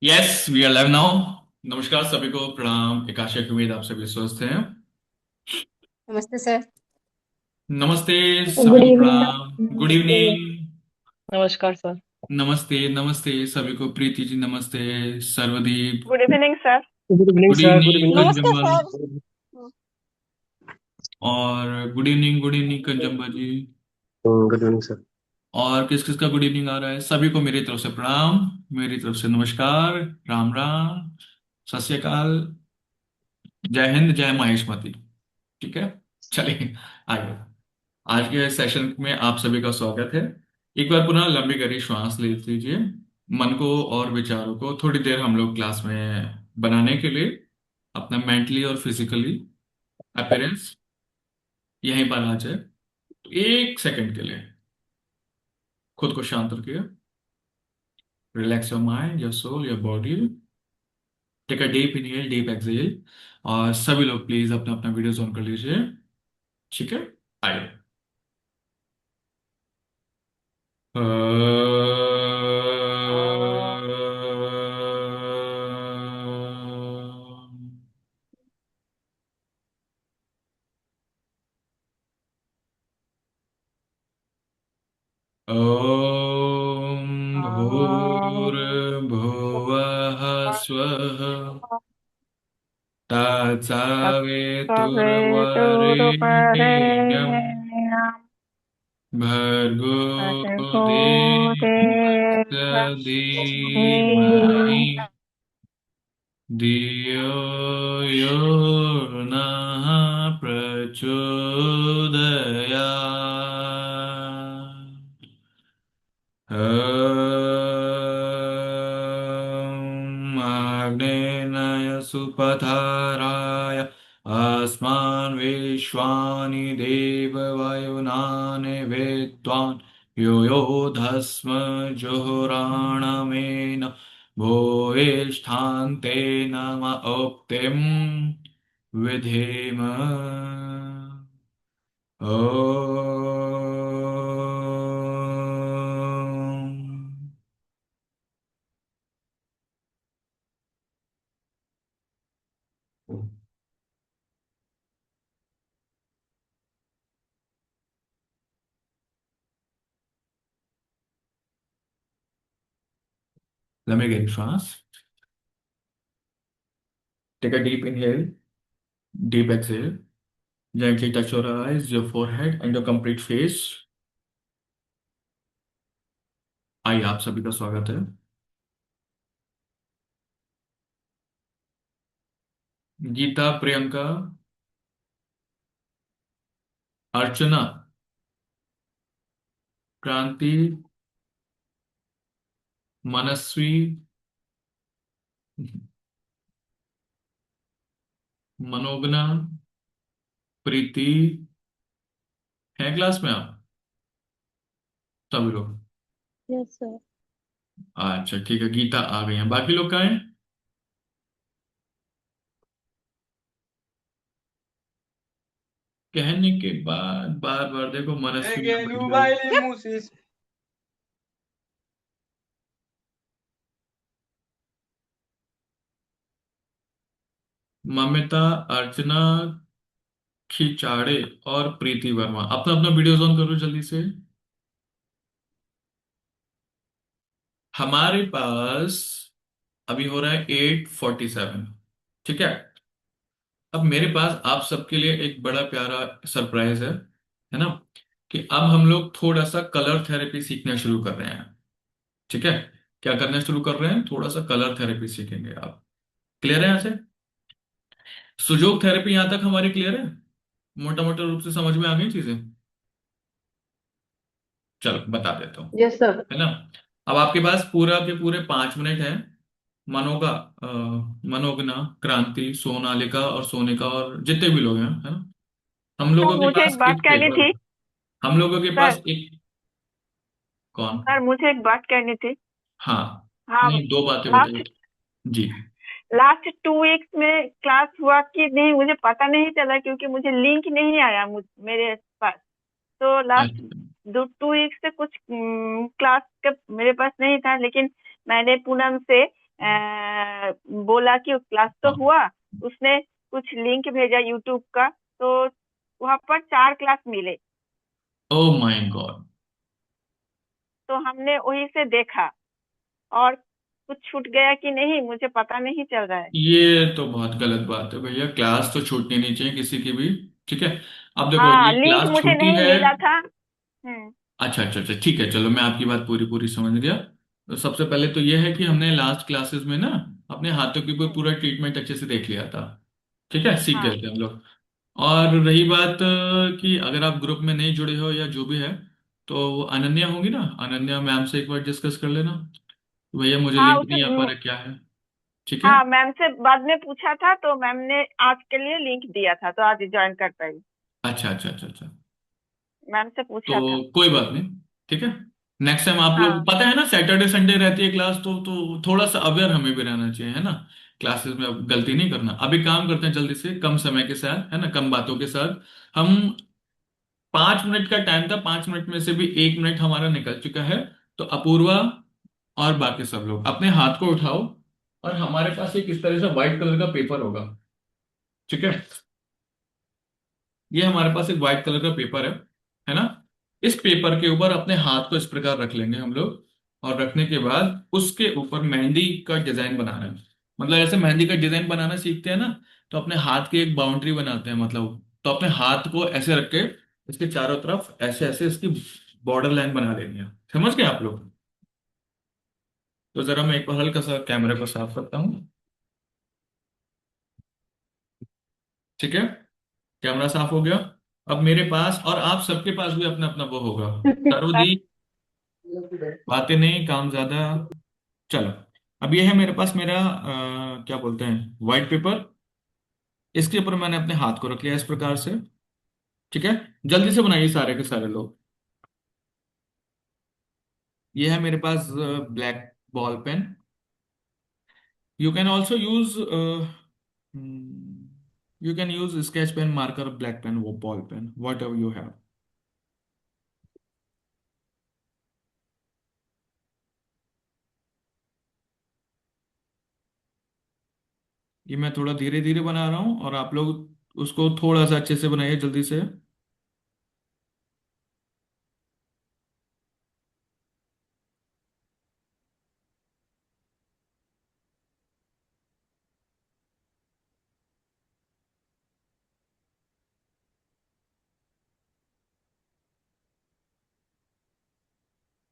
Yes we are live now. नमस्कार सभी को, प्रणाम। एक आशा की उम्मीद आप सभी स्वस्थ हैं। नमस्ते सर। नमस्ते सभी गुड को, इवनिंग। प्रणाम, गुड इवनिंग। नमस्कार सर। नमस्ते नमस्ते सभी को, प्रीति जी नमस्ते। Sarvdeep good evening sir. Good evening good sir. Good evening evening. नमस्ते कंजम्बा। सर। और good evening Kanjamba ji. Good evening sir. और किस किस का गुड इवनिंग आ रहा है? सभी को मेरी तरफ से प्रणाम, मेरी तरफ से नमस्कार, राम राम, सत श्री अकाल, जय हिंद, जय महेशमती। ठीक है, चलिए आगे। आज के सेशन में आप सभी का स्वागत है। एक बार पुनः लंबी गहरी श्वास ले लीजिए। मन को और विचारों को थोड़ी देर हम लोग क्लास में बनाने के लिए अपना मेंटली और फिजिकली अपीयरेंस यहीं पर आ जाए। तो एक सेकंड के लिए खुद को शांत रखिए। Relax your mind, your soul, your body. Take a deep inhale, deep exhale. और सभी लोग प्लीज अपना अपना वीडियोस ऑन कर लीजिए। ठीक है, आइए। ॐ भूर्भुवः स्वः तत्सवितुर्वरेण्यं भर्गो देवस्य धीमहि धियो यो नः प्रचोदयात्। आग्नेनाय सुपथाराय अस्मान् विश्वानि देववायुनानि वेत्त्वान् यो यो धस्म जुहुराणमेन भूयिष्ठान्ते नम उक्तिं विधेम। ॐ Let me get fast. Take a deep inhale, deep exhale. Gently touch your eyes, your forehead, and your complete face. आइए, आप सभी का स्वागत है। गीता, प्रियंका, अर्चना, क्रांति, मनस्वी, मनोगना, प्रीति, है क्लास में आप सभी लोग? Yes sir. अच्छा ठीक है, गीता आ गई हैं। बाकी लोग कहाँ हैं? कहने के बाद बार बार देखो, मनस्वी यहाँ बैठ गई। ममिता, अर्चना, खिचाड़े और प्रीति वर्मा, अपना अपना वीडियोज ऑन करो जल्दी से। हमारे पास अभी हो रहा है 8:47। ठीक है। अब मेरे पास आप सबके लिए एक बड़ा प्यारा सरप्राइज है ना, कि अब हम लोग थोड़ा सा कलर थेरेपी सीखना शुरू कर रहे हैं। ठीक है। क्या करना शुरू कर रहे हैं? थोड़ा सा कलर थेरेपी सीखेंगे। आप क्लियर है यहाँ से? सुजोग थेरेपी यहाँ तक हमारी क्लियर है? मोटा मोटा रूप से समझ में आ गई चीजें? चलो बता देता हूँ। Yes sir. है ना? अब आपके पास पूरा के पूरे 5 मिनट है। मनोगा, मनोगना, क्रांति, सोनालिका और सोनिका और जितने भी लोग हैं, है ना, हम सर लोगों के मुझे एक पास बात एक कहनी पेपर, थी। हम लोगों के सर पास एक, कौन? सर मुझे एक बात कहनी थी। हाँ, हाँ। नहीं, दो बातें लास्ट बताइए। जी। लास्ट 2 वीक्स में क्लास हुआ कि नहीं मुझे पता नहीं चला, क्योंकि मुझे लिंक नहीं आया मेरे पास। तो लास्ट अच्छा। 2 वीक से कुछ क्लास का मेरे पास नहीं था, लेकिन मैंने पूनम से बोला कि क्लास तो हाँ। हुआ, उसने कुछ लिंक भेजा यूट्यूब का, तो वहां पर 4 क्लास मिले। Oh my God. तो हमने वहीं से देखा, और कुछ छूट गया कि नहीं मुझे पता नहीं चल रहा है। ये तो बहुत गलत बात है भैया, क्लास तो छूटनी नहीं चाहिए किसी की भी। ठीक है। अब देखो, हाँ, ये लिंक क्लास मुझे छूटी नहीं है। मिला था। अच्छा अच्छा अच्छा, ठीक है, चलो मैं आपकी बात पूरी पूरी समझ गया। तो सबसे पहले तो ये है कि हमने लास्ट क्लासेस में ना अपने हाथों के ऊपर हम्म, पूरा ट्रीटमेंट अच्छे से देख लिया था। ठीक है, सीख हाँ। गए थे हम लोग। और रही बात कि अगर आप ग्रुप में नहीं जुड़े हो या जो भी है, तो अनन्या होगी ना, अनन्या मैम से एक बार डिस्कस कर लेना कि भैया मुझे हाँ, लिंक उसे नहीं आ पा रहा, क्या है। ठीक है। हाँ, मैम से बाद में पूछा था, तो मैम ने आज के लिए लिंक दिया था, तो आज ज्वाइन कर पाई। अच्छा अच्छा अच्छा अच्छा। मैम से पूछा था। तो कोई बात नहीं। ठीक है। नेक्स्ट टाइम आप लोग, हाँ। पता है ना सैटरडे संडे रहती है क्लास, तो थोड़ा सा अवेयर हमें भी रहना चाहिए, है ना। क्लासेस में अब गलती नहीं करना। अभी काम करते हैं जल्दी से, कम समय के साथ, है ना, कम बातों के साथ। हम 5 मिनट का टाइम था, 5 मिनट में से भी 1 मिनट हमारा निकल चुका है। तो अपूर्वा और बाकी सब लोग अपने हाथ को उठाओ, और हमारे पास एक इस तरह से व्हाइट कलर का पेपर होगा। ठीक है। ये हमारे पास एक व्हाइट कलर का पेपर है ना। इस पेपर के ऊपर अपने हाथ को इस प्रकार रख लेंगे हम लोग। और रखने के बाद उसके ऊपर मेहंदी का डिजाइन बनाना है। मतलब ऐसे मेहंदी का डिजाइन बनाना सीखते हैं ना, तो अपने हाथ की एक बाउंड्री बनाते हैं, मतलब तो अपने हाथ को ऐसे रख के इसके चारों तरफ ऐसे ऐसे इसकी बॉर्डर लाइन बना लेनी है। समझ गए आप लोग। तो जरा मैं एक बार हल्का सा कैमरे को साफ करता हूँ। ठीक है। कैमरा साफ हो गया। अब मेरे पास और आप सबके पास भी अपना अपना वो होगा। सर। सरोजी, बातें नहीं, काम ज्यादा। चलो। अब ये है मेरे पास मेरा क्या बोलते हैं, व्हाइट पेपर। इसके ऊपर मैंने अपने हाथ को रख लिया इस प्रकार से। ठीक है। जल्दी से बनाइए सारे के सारे लोग। ये है मेरे पास black ball pen. You can also use you can use sketch pen, marker, black pen, वो ball pen, whatever you have. ये मैं थोड़ा धीरे धीरे बना रहा हूँ, और आप लोग उसको थोड़ा सा अच्छे से बनाइए जल्दी से।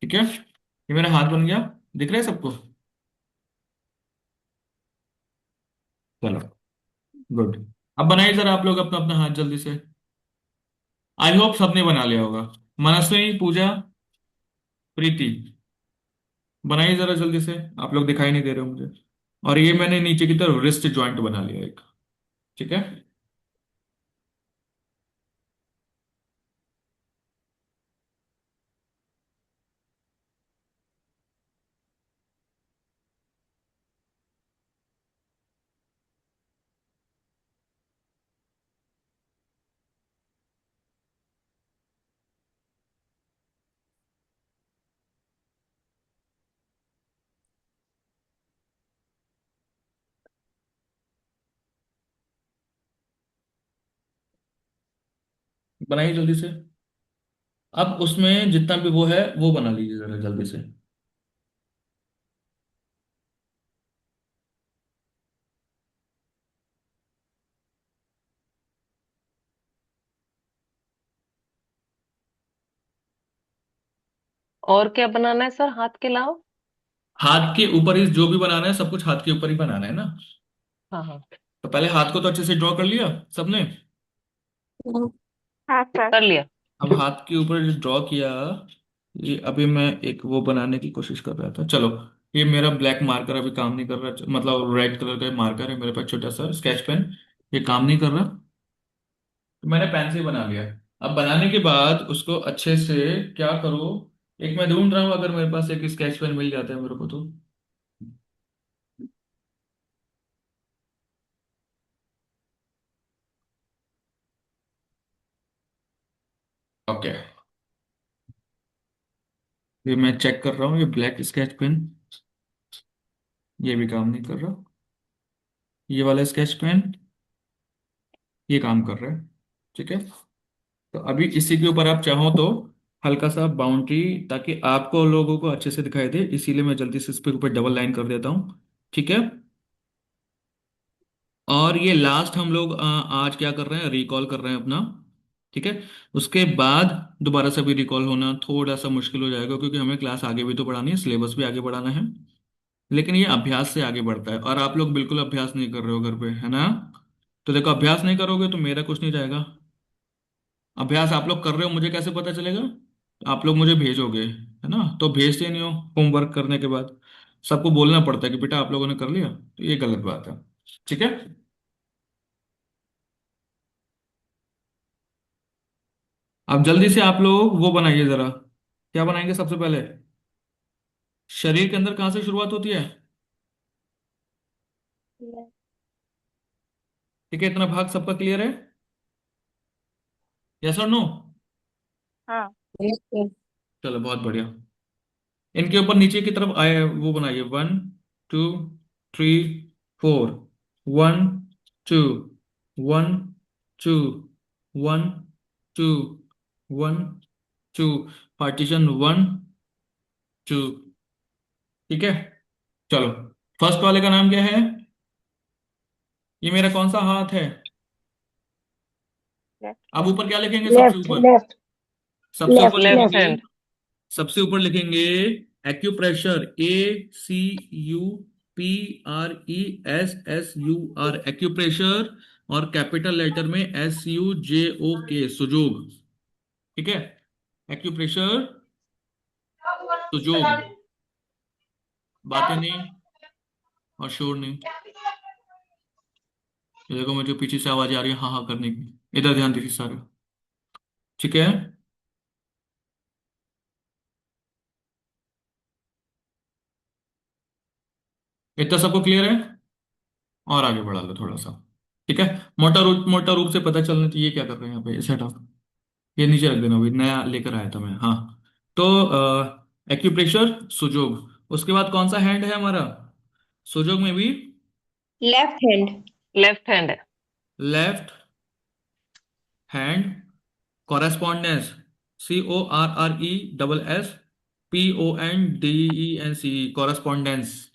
ठीक है। ये मेरा हाथ बन गया। दिख रहा है सबको। चलो, गुड। अब बनाइए जरा आप लोग अपना अपना हाथ जल्दी से। आई होप सबने बना लिया होगा। मनस्वी, पूजा, प्रीति, बनाइए जरा जल्दी से। आप लोग दिखाई नहीं दे रहे हो मुझे। और ये मैंने नीचे की तरफ रिस्ट जॉइंट बना लिया एक। ठीक है। बनाइए जल्दी से। अब उसमें जितना भी वो है वो बना लीजिए जरा जल्दी से। और क्या बनाना है सर हाथ के अलावा? हाथ के ऊपर ही जो भी बनाना है, सब कुछ हाथ के ऊपर ही बनाना है ना। हाँ हाँ। तो पहले हाथ को तो अच्छे से ड्रॉ कर लिया सबने। हाँ सर। कर लिया। अब हाथ के ऊपर जो ड्रॉ किया, ये अभी मैं एक वो बनाने की कोशिश कर रहा था। चलो, ये मेरा ब्लैक मार्कर अभी काम नहीं कर रहा, मतलब रेड कलर का मार्कर है मेरे पास, छोटा सा स्केच पेन। ये काम नहीं कर रहा, तो मैंने पेन से ही बना लिया। अब बनाने के बाद उसको अच्छे से क्या करो, एक मैं ढूंढ रहा हूँ, अगर मेरे पास एक स्केच पेन मिल जाता है मेरे को तो। ओके। ये मैं चेक कर रहा हूँ, ये ब्लैक स्केच पेन ये भी काम नहीं कर रहा। ये वाला स्केच पेन ये काम कर रहा है। ठीक है। तो अभी इसी के ऊपर आप चाहो तो हल्का सा बाउंड्री, ताकि आपको लोगों को अच्छे से दिखाई दे, इसीलिए मैं जल्दी से इस पे ऊपर डबल लाइन कर देता हूँ। ठीक है। और ये लास्ट हम लोग आज क्या कर रहे हैं, रिकॉल कर रहे हैं अपना। ठीक है। उसके बाद दोबारा से भी रिकॉल होना थोड़ा सा मुश्किल हो जाएगा, क्योंकि हमें क्लास आगे भी तो बढ़ानी है, सिलेबस भी आगे बढ़ाना है। लेकिन ये अभ्यास से आगे बढ़ता है, और आप लोग बिल्कुल अभ्यास नहीं कर रहे हो घर पे, है ना। तो देखो, अभ्यास नहीं करोगे तो मेरा कुछ नहीं जाएगा। अभ्यास आप लोग कर रहे हो, मुझे कैसे पता चलेगा। आप लोग मुझे भेजोगे, है ना, तो भेजते नहीं हो होमवर्क करने के बाद। सबको बोलना पड़ता है कि बेटा आप लोगों ने कर लिया, तो ये गलत बात है। ठीक है। अब जल्दी से आप लोग वो बनाइए जरा। क्या बनाएंगे सबसे पहले। शरीर के अंदर कहाँ से शुरुआत होती है। ठीक है, इतना भाग सबका क्लियर है। यस और नो। हाँ। Yes, sir. चलो बहुत बढ़िया। इनके ऊपर नीचे की तरफ आए वो बनाइए, 1 2 3 4। 1 2 1 2 1 2 पार्टीशन 1 2। ठीक है। चलो, फर्स्ट वाले का नाम क्या है। ये मेरा कौन सा हाथ है। लेफ्ट अब हैंड। ऊपर क्या लिखेंगे सबसे Left, ऊपर। left, सबसे ऊपर left, लेफ्ट left. लिखेंगे, हैंड। सबसे ऊपर लिखेंगे एक्यूप्रेशर, ACUPRESSUR, एक्यूप्रेशर। और कैपिटल लेटर में SUJOK, सुजोग। ठीक है। एक्यूप्रेशर, सुजोग। बातें नहीं और शोर नहीं। ये देखो, मुझे पीछे से आवाज आ रही है हाँ हाँ करने की, इधर ध्यान दीजिए सारे। ठीक है। इतना सबको क्लियर है। और आगे बढ़ा लो थोड़ा सा। ठीक है। मोटा रूप से पता चलना चाहिए क्या कर रहे हैं यहाँ पे, सेटअप। ये नीचे रख देना, अभी नया लेकर आया था मैं, हाँ। तो एक्यूप्रेशर, सुजोग। उसके बाद कौन सा हैंड है हमारा, सुजोग में भी। Left hand. लेफ्ट हैंड है। Left hand. Correspondence, CORRESSPONDENCE, correspondence.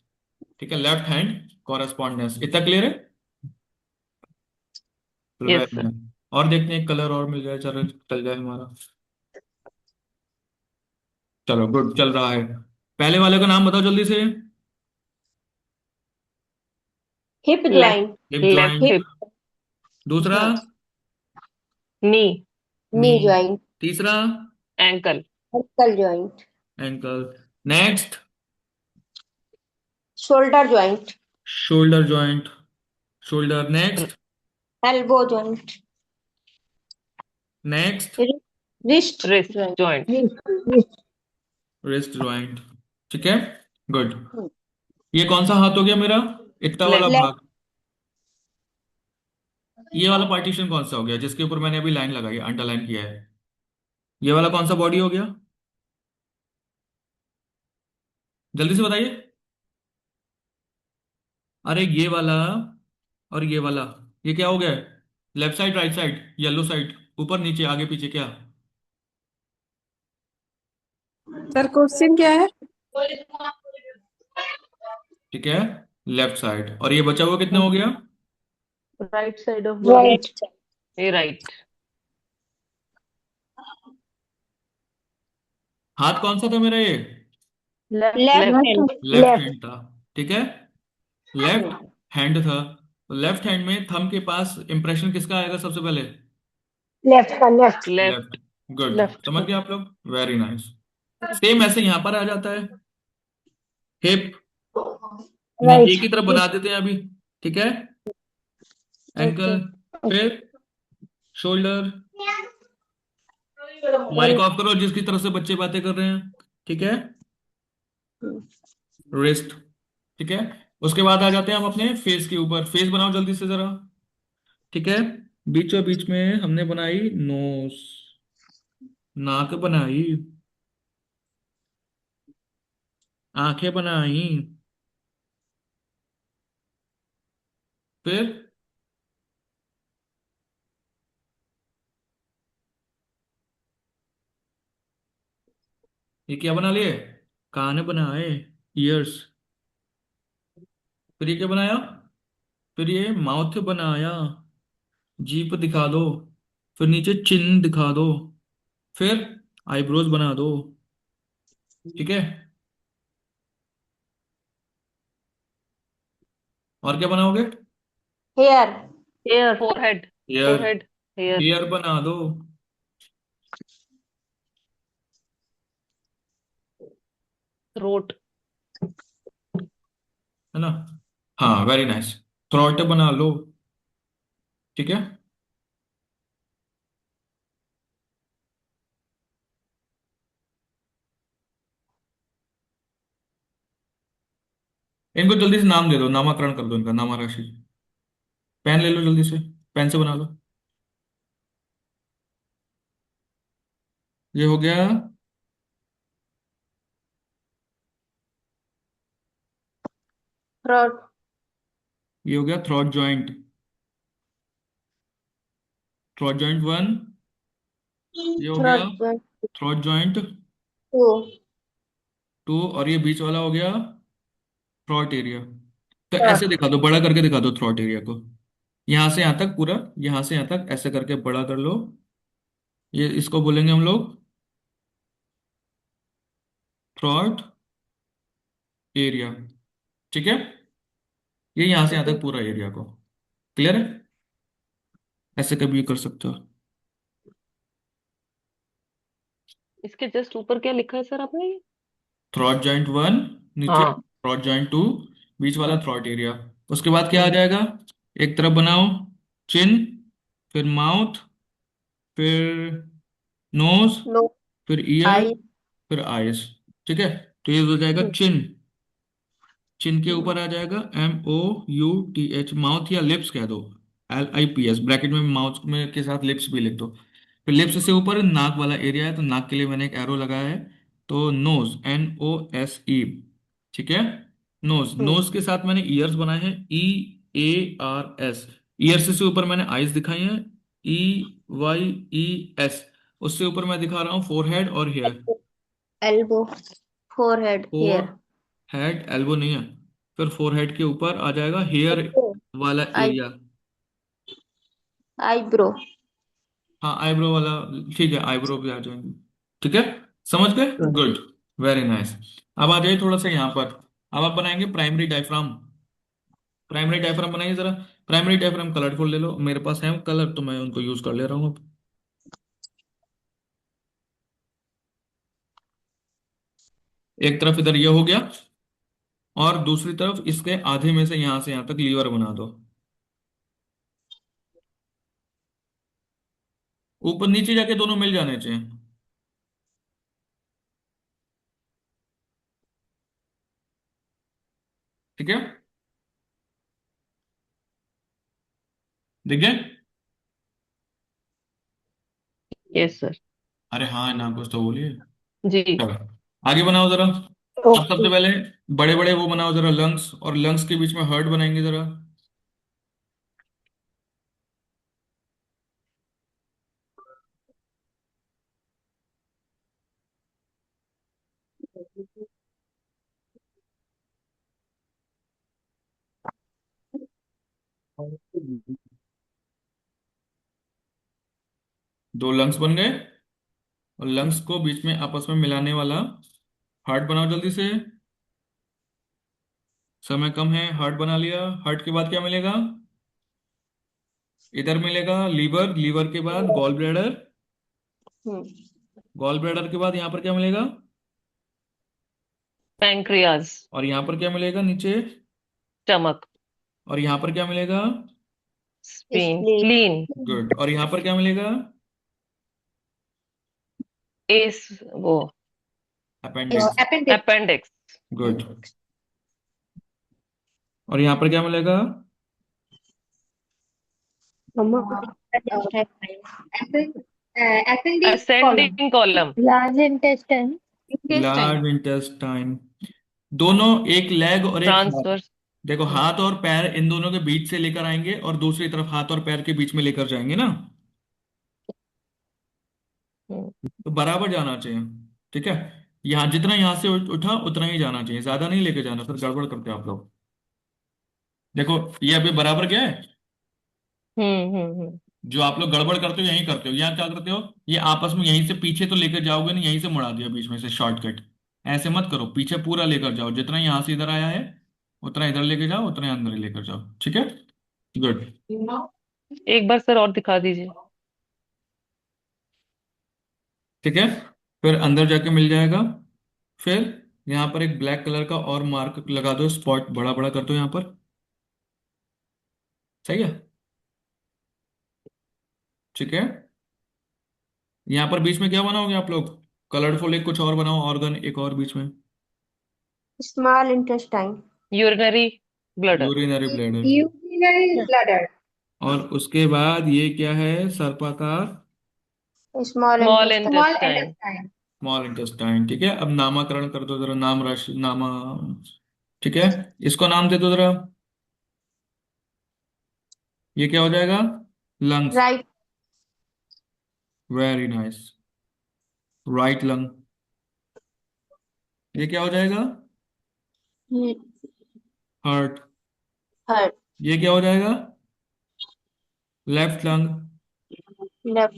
ठीक है, लेफ्ट हैंड कॉरेस्पॉन्डेंस। इतना क्लियर है। Yes very sir. नाइस। और देखते हैं, कलर और मिल जाए, चल चल जाए हमारा। चलो गुड, चल रहा है। पहले वाले का नाम बताओ जल्दी से। Hip left joint. Hip left Hip. Joint. Hip. दूसरा हाँ. नी। नी। Knee joint. तीसरा ankle. Ankle joint. Ankle. Next Shoulder joint. Shoulder joint, shoulder. Next Elbow joint. Next Wrist wrist joint. Joint. Wrist. Wrist joint. ठीक है, good. Hmm. ये कौन सा हाथ हो गया मेरा, इतना वाला लेफ्ट। Left. भाग। ये वाला पार्टीशन कौन सा हो गया जिसके ऊपर मैंने अभी लाइन लगाई, अंडरलाइन किया है। ये वाला कौन सा बॉडी हो गया, जल्दी से बताइए। अरे ये वाला और ये वाला, ये क्या हो गया। Left side, right side, yellow side, ऊपर नीचे, आगे पीछे, क्या। सर क्वेश्चन क्या है? ठीक है, लेफ्ट साइड। और ये बचा हुआ कितना हो गया। Right side of body. Right. ये राइट। हाथ कौन सा था मेरा ये, left left left. Hand. Left left. Hand था। ठीक है, लेफ्ट हैंड था। तो लेफ्ट हैंड में थंब के पास इंप्रेशन किसका आएगा सबसे पहले, लेफ्ट का left. Left. Left. Good, left समझ का। गए आप लोग, वेरी नाइस। सेम ऐसे यहां पर आ जाता है, हिप राइट. एक ही तरफ बना देते हैं अभी। ठीक है, ओके. एंकल, फिर शोल्डर। माइक ऑफ करो जिसकी तरफ से बच्चे बातें कर रहे हैं। ठीक है, रिस्ट। ठीक है, उसके बाद आ जाते हैं हम अपने फेस के ऊपर। फेस बनाओ जल्दी से जरा। ठीक है, बीचों बीच में हमने बनाई नोज, नाक बनाई, आंखें बनाई, फिर ये क्या बना लिए? कान बनाए, ईयर्स। फिर ये क्या बनाया? फिर ये माउथ बनाया, जीप दिखा दो। फिर नीचे चिन दिखा दो। फिर आईब्रोज बना दो। ठीक है। और क्या बनाओगे? Hair hair, forehead, ear. Forehead, hair, ear बना दो। थ्रोट, है ना? हाँ, वेरी नाइस। थ्रोट बना लो। ठीक है। इनको जल्दी से नाम दे दो, नामकरण कर दो इनका, नामा राशि। पेन ले लो जल्दी से, पेन से बना लो। ये हो गया थ्रोट ये हो गया throat joint. Throat joint one. ये हो गया throat throat joint two two. और ये बीच वाला हो गया थ्रॉट एरिया। तो ऐसे थ्रोट दिखा दो, बड़ा करके दिखा दो थ्रॉट एरिया को। यहां से यहां तक पूरा, यहां से यहां तक ऐसे करके बड़ा कर लो। ये इसको बोलेंगे हम लोग थ्रॉट एरिया। ठीक है। ये यहां से यहां तक पूरा एरिया को। क्लियर है? ऐसे कभी कर सकते हो। इसके जस्ट ऊपर क्या लिखा है सर आपने? थ्रॉट जॉइंट वन, नीचे हाँ, थ्रॉट जॉइंट टू, बीच वाला हाँ, थ्रॉट एरिया। उसके बाद क्या आ हम्म, जाएगा? एक तरफ बनाओ चिन, फिर माउथ, फिर नोज, नो फिर ईयर, आई फिर आईज। ठीक है। तो ये हो जाएगा चिन। चिन के ऊपर आ जाएगा MOUTH, माउथ या लिप्स कह दो। LIPS ब्रैकेट में माउथ में के साथ लिप्स भी लिख दो। फिर लिप्स से ऊपर नाक वाला एरिया है, तो नाक के लिए मैंने एक एरो लगाया है। तो नोज, NOSE। ठीक है। नोज, नोज के साथ मैंने ईयर्स बनाए हैं, EARS। ईयर्स से ऊपर मैंने आईज दिखाई हैं, EYES। उससे ऊपर मैं दिखा रहा हूँ फोरहेड और hair. Elbow forehead four hair head, elbow नहीं है। फिर फोरहेड के ऊपर आ जाएगा हेयर वाला आई एरिया। आईब्रो हाँ, आईब्रो वाला। ठीक है, आईब्रो भी आ जाएंगे। ठीक है। समझ गए? गुड। Very nice. अब आ जाइए थोड़ा सा यहाँ पर। अब आप बनाएंगे प्राइमरी डायफ्राम। प्राइमरी डायफ्राम बनाइए जरा। प्राइमरी डायफ्राम कलरफुल ले लो, मेरे पास है कलर तो मैं उनको यूज कर ले रहा हूँ अब। एक तरफ इधर ये हो गया, और दूसरी तरफ इसके आधे में से यहां से यहां तक लीवर बना दो। ऊपर नीचे जाके दोनों मिल जाने चाहिए। ठीक है। ठीक है। यस सर, अरे हाँ ना, कुछ तो बोलिए। जी। चलो, आगे बनाओ जरा। अब सबसे ओके पहले बड़े बड़े वो बनाओ जरा, लंग्स, और लंग्स के बीच में हार्ट बनाएंगे जरा। दो लंग्स बन गए, और लंग्स को बीच में आपस में मिलाने वाला हार्ट बनाओ जल्दी से। समय कम है, हार्ट बना लिया। हार्ट के बाद क्या मिलेगा? इधर मिलेगा लीवर, लीवर के बाद गॉल ब्लैडर, गॉल ब्लैडर के बाद यहाँ पर क्या मिलेगा? पैंक्रियाज, और यहाँ पर क्या मिलेगा नीचे? स्टमक, और यहाँ पर क्या मिलेगा? Spleen, spleen spleen, good. और यहाँ पर क्या मिलेगा? एस, वो अपेंडिक्स। Appendix appendix, good. और यहाँ पर क्या मिलेगा? Appendix column ascending column, large intestine large intestine. दोनों, एक लेग और एक हाथ, ट्रांसवर्स, देखो, हाथ और पैर इन दोनों के बीच से लेकर आएंगे और दूसरी तरफ हाथ और पैर के बीच में लेकर जाएंगे ना, हम्म, तो बराबर जाना चाहिए। ठीक है, यहाँ जितना यहाँ से उठा उतना ही जाना चाहिए, ज्यादा नहीं लेके जाना, फिर गड़बड़ करते हो आप लोग। देखो, ये अभी बराबर गया है। हम्म। जो आप लोग गड़बड़ करते हो यही करते हो, यहाँ क्या करते हो, ये आपस में यहीं से पीछे तो लेकर जाओगे नहीं, यहीं से मुड़ा दिया बीच में से शॉर्टकट। ऐसे मत करो, पीछे पूरा लेकर जाओ, जितना यहाँ से इधर आया है उतना इधर लेके जाओ, उतना अंदर ही लेकर जाओ। ठीक है, गुड। एक बार सर और दिखा दीजिए। ठीक है, फिर अंदर जाके मिल जाएगा। फिर यहाँ पर एक ब्लैक कलर का और मार्क लगा दो, स्पॉट बड़ा बड़ा कर दो यहाँ पर। सही है, ठीक है। यहाँ पर बीच में क्या बनाओगे आप लोग, कलरफुल एक कुछ और बनाओ, ऑर्गन एक और बीच में। Small intestine. Urinary bladder. Urinary bladder. Urinary bladder. और उसके बाद ये क्या है, सर्पाकार Small small intestine. Intestine. Small intestine. ठीक है, अब नामकरण कर दो जरा, नाम राशि नामा। ठीक है, इसको नाम दे दो जरा। ये क्या हो जाएगा, lungs. Right. Very nice, right lung. ये क्या हो जाएगा, हार्ट। Heart. ये क्या हो जाएगा, लेफ्ट लंग। Left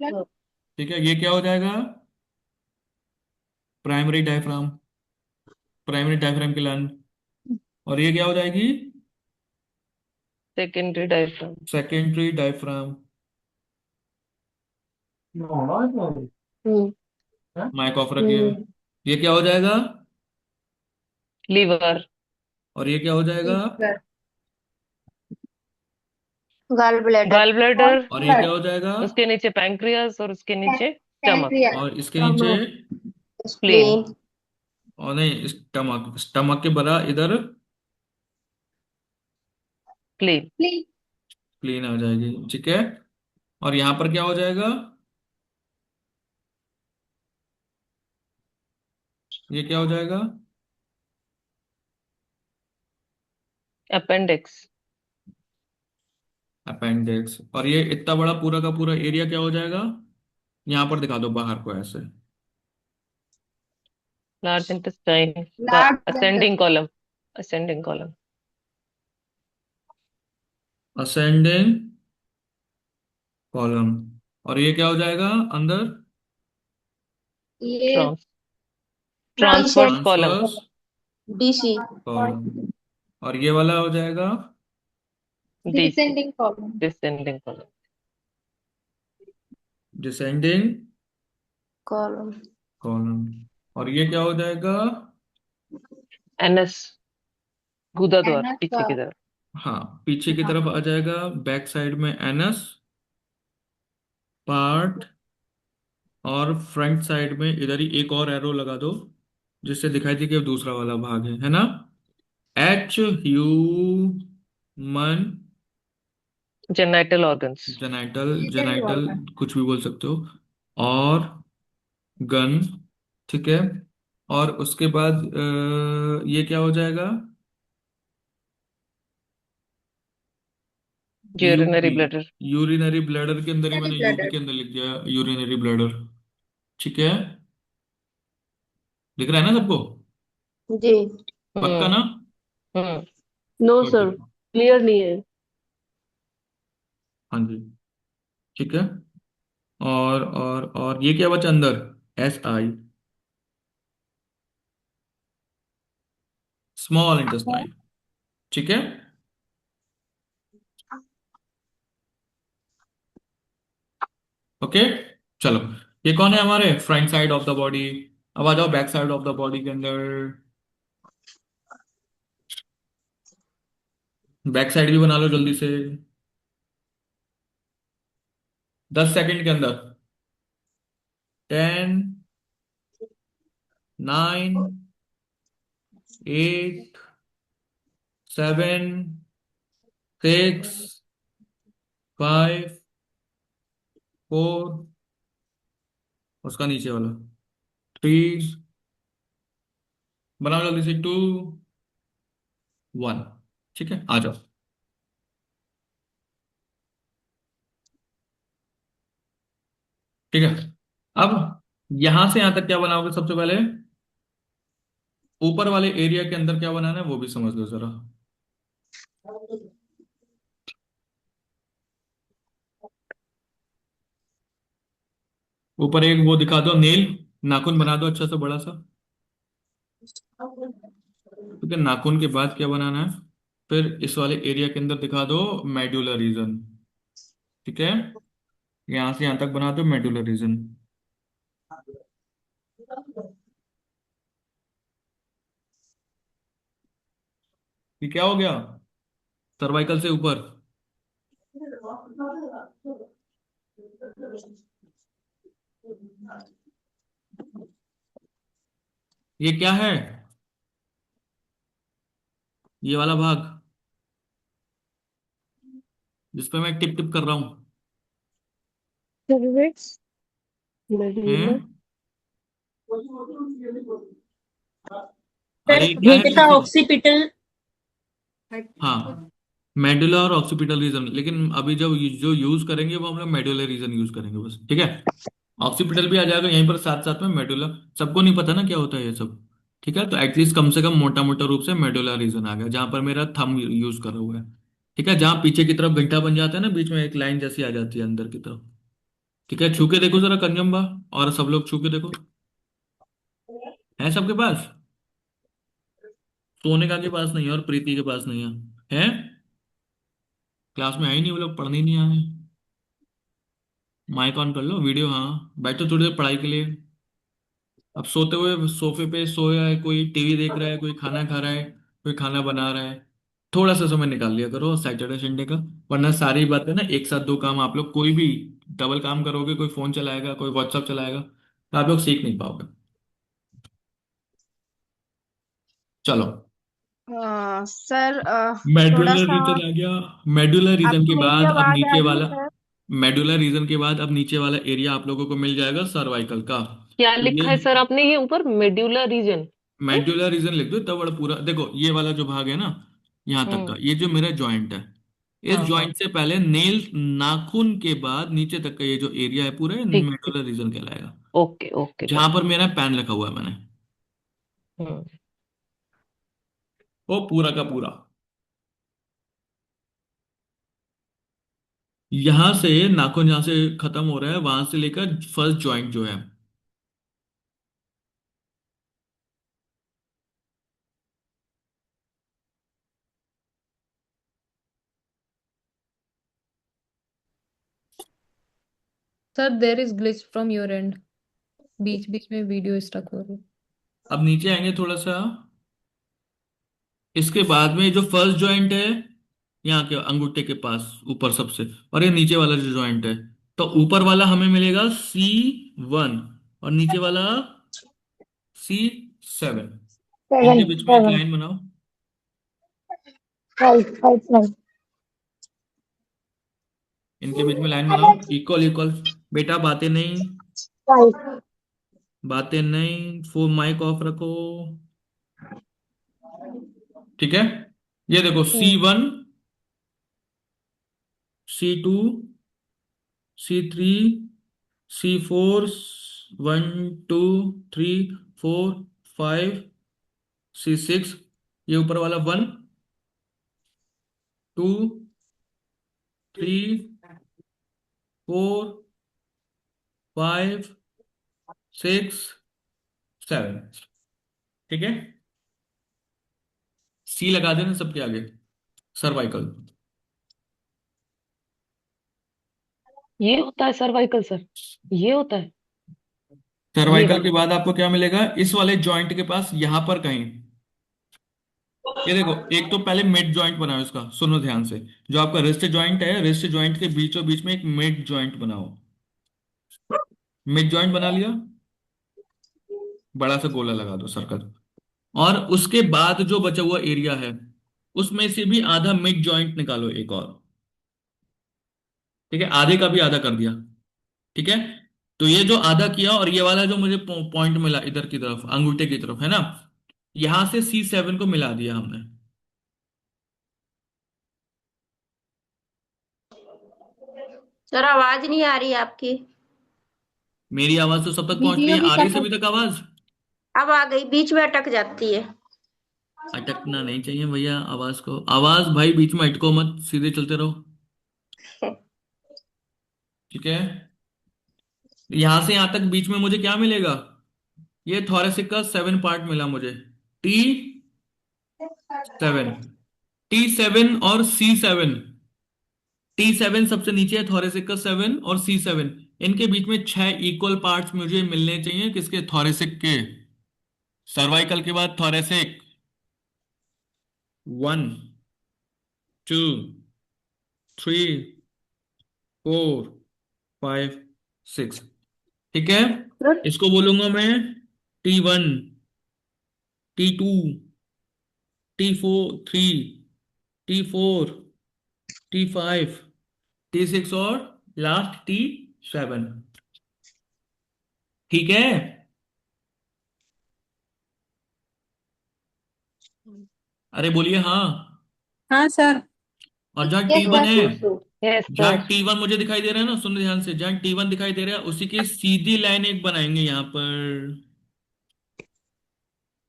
lung. ठीक है, ये क्या हो जाएगा, प्राइमरी डायफ्राम, प्राइमरी डायफ्राम की लंग। और ये क्या हो जाएगी, secondary diaphragm. Secondary diaphragm. Hmm. Mic off रखिए। Hmm. ये क्या हो जाएगा, लीवर। और ये क्या हो जाएगा, Gallbladder. Gall bladder. और ये क्या हो जाएगा, उसके नीचे पैंक्रियास और उसके नीचे स्टमक। और इसके नीचे, स्प्लीन। Spleen. और नहीं, स्टमक, स्टमक के बरा इधर स्प्लीन। प्लेन आ जाएगी। ठीक है, और यहाँ पर क्या हो जाएगा, ये क्या हो जाएगा, अपेंडिक्स। अपेंडिक्स। और ये इतना बड़ा पूरा का पूरा एरिया क्या हो जाएगा, यहाँ पर दिखा दो बाहर को ऐसे। लार्ज इंटेस्टाइन का ascending colon. Ascending colon. Ascending colon. और ये क्या हो जाएगा अंदर, ये trans transverse colon. Transverse DC. Colon. और ये वाला हो जाएगा, DC. Descending colon. Descending Column. Colon. और ये क्या हो जाएगा, एनएस। गुदा द्वार पीछे की तरफ। हाँ, पीछे की तरफ आ जाएगा, बैक साइड में एनस पार्ट, और फ्रंट साइड में इधर ही एक और एरो लगा दो, जिससे दिखाई दे कि दूसरा वाला भाग है ना। H human genital organs. Genital, genital कुछ भी बोल सकते हो, और गन। ठीक है, और उसके बाद ये क्या हो जाएगा, urinary UB. Bladder. Urinary bladder के अंदर ही मैंने यूबी के अंदर लिख दिया, यूरिनरी ब्लैडर। ठीक है, दिख रहा है ना सबको, जी. पक्का हम्म। ना। हम्म। No good sir, good. Clear नहीं है. हाँ जी, ठीक है। और ये क्या बचा अंदर, एस आई, स्मॉल इंटेस्टाइन। ठीक है, ओके। चलो, ये कौन है हमारे front side of the body. अब आ जाओ back side of the body के अंदर। बैक साइड भी बना लो जल्दी से, 10 सेकंड के अंदर। 10, 9, 8, 7, 6, 5, 4, उसका नीचे वाला 3, बनाओ जल्दी से, 2, 1। ठीक है, आ जाओ। ठीक है, अब यहां से यहां तक क्या बनाओगे सबसे पहले? ऊपर वाले एरिया के अंदर क्या बनाना है वो भी समझ लो जरा। ऊपर एक वो दिखा दो, नेल, नाखून बना दो अच्छा सा बड़ा सा। ठीक है, नाखून के बाद क्या बनाना है? फिर इस वाले एरिया के अंदर दिखा दो मेडुलर रीजन। ठीक है, यहां से यहां तक बना दो मेडुलर रीजन। ये क्या हो गया? सर्वाइकल से ऊपर। ये क्या है? ये वाला भाग जिसपे मैं टिप टिप कर रहा हूं। cervix, हैं? medulla, अरे सर ये क्या है हेड का पीछे? ऑक्सीपिटल। हाँ, मेडुला और ऑक्सीपिटल रीजन, लेकिन अभी जब जो यूज करेंगे वो हम लोग मेडुलर रीजन यूज करेंगे बस। ठीक है, ऑक्सीपिटल भी आ जाएगा यहीं पर साथ साथ में, मेडुला। सबको नहीं पता ना क्या होता है ये सब। ठीक है, तो एटलीस्ट कम से कम मोटा मोटा रूप से मेडुलर रीजन आ गया, जहां पर मेरा थंब यूज करा हुआ है। ठीक है, जहां पीछे की तरफ घंटा बन जाता है ना, बीच में एक लाइन जैसी आ जाती है अंदर की तरफ। ठीक है, छू के देखो जरा कंजम्बा, और सब लोग छू के देखो। है सबके पास? सोनिका के पास नहीं है और प्रीति के पास नहीं है। है? क्लास में है ही नहीं वो लोग, पढ़ने ही नहीं आए। माइक ऑन कर लो, वीडियो, हाँ बैठो थोड़ी देर पढ़ाई के लिए। अब सोते हुए सोफे पे सोया है, कोई टीवी देख रहा है, कोई खाना खा रहा है, कोई खाना बना रहा है। थोड़ा सा समय निकाल लिया करो सैटरडे संडे का। वरना सारी बातें ना एक साथ, दो काम आप लोग कोई भी डबल काम करोगे, कोई फोन चलाएगा, कोई व्हाट्सअप चलाएगा, तो आप लोग सीख नहीं पाओगे। चलो, सर थोड़ा मेडुलर सा रीजन आ गया। मेडुलर रीजन के आपकी मेरी बाद अब आवाज आ नीचे रही है वाला, सर? मेडुलर रीजन के बाद अब नीचे वाला एरिया आप लोगों को मिल जाएगा सर्वाइकल का। क्या तो ये लिखा है सर आपने ये ऊपर, मेड्यूलर रीजन? मेडुलर रीजन लिख दो, तब बड़ा पूरा देखो, ये वाला जो भाग है ना, यहाँ तक का, हम्म। ये जो मेरा जॉइंट है, इस हाँ हाँ। जॉइंट से पहले नेल, नाखून के बाद नीचे तक का ये जो एरिया है पूरा, ठीक ठीक। मेडुलर रीजन कहलाएगा। ओके ओके जहां सर। पर मेरा पैन रखा हुआ है मैंने, हम्म। वो पूरा का पूरा। यहां से नाखून जहां से खत्म हो रहा है, वहां से लेकर फर्स्ट जॉइंट जो है, sir there is glitch from your end, बीच बीच में वीडियो स्टक हो रही। अब नीचे आएंगे थोड़ा सा। इसके बाद में जो फर्स्ट जॉइंट है, यहाँ के अंगूठे के पास ऊपर सबसे, और ये नीचे वाला जो जॉइंट है, तो ऊपर वाला हमें मिलेगा C1, और नीचे वाला C7। इनके सेवन बीच में एक सेवन लाइन बनाओ। फाइव फाइव नाइन इनके बीच में लाइन बनाओ, इक्वल इक्वल। बेटा बातें नहीं, फाइव बातें नहीं, फोन माइक ऑफ रखो। ठीक है, ये देखो C1, C2, C3, C4, 1 2 3 4 5, C6, ये ऊपर वाला 1 2 3 4 5 6 7। ठीक है, सी लगा देना सबके आगे, सर्वाइकल। ये होता है सर्वाइकल सर? ये होता है? ये सर्वाइकल के रहा। बाद आपको क्या मिलेगा इस वाले जॉइंट के पास, यहां पर कहीं। ये देखो, एक तो पहले मिड जॉइंट बनाओ इसका, सुनो ध्यान से। जो आपका रिस्ट जॉइंट है, रिस्ट जॉइंट के बीचों बीच में एक मिड जॉइंट बनाओ। मिड जॉइंट बना लिया, बड़ा सा गोला लगा दो सर्कल। और उसके बाद जो बचा हुआ एरिया है, उसमें से भी आधा मिड जॉइंट निकालो एक और। ठीक है, आधे का भी आधा कर दिया। ठीक है, तो ये जो आधा किया, और ये वाला जो मुझे पॉइंट मिला इधर की तरफ, अंगूठे की तरफ है ना, यहां से C7 को मिला दिया हमने। सर आवाज नहीं आ रही आपकी। मेरी आवाज तो सब तक पहुंच रही वीडियो है, भी आ रही है कट सभी तक आवाज? अब आ गई, बीच में अटक जाती है। अटकना नहीं चाहिए भैया आवाज को, आवाज भाई बीच में अटको मत, सीधे चलते रहो। ठीक है, यहां से यहां तक बीच में मुझे क्या मिलेगा? ये थोरेसिक का 7 पार्ट मिला मुझे, T7, T7 और C7। T7 सबसे नीचे है, थोरेसिक का 7 और C7, इनके बीच में 6 इक्वल पार्ट्स मुझे मिलने चाहिए, किसके? थोरेसिक के। सर्वाइकल के बाद थोरेसिक, 1, 2, 3, 4, 5, 6। ठीक है, सर इसको बोलूंगा मैं T1, T2, T3, T4, T5, T6 और लास्ट T7। ठीक है, अरे बोलिए हाँ। हाँ सर। और जहाँ यस T1 सर। है, यस जहाँ सर। T1 मुझे दिखाई दे रहा है ना, सुन ध्यान से, जहाँ T1 दिखाई दे रहा है उसी की सीधी लाइन एक बनाएंगे यहाँ पर,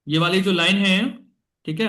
ये वाली जो लाइन है। ठीक है,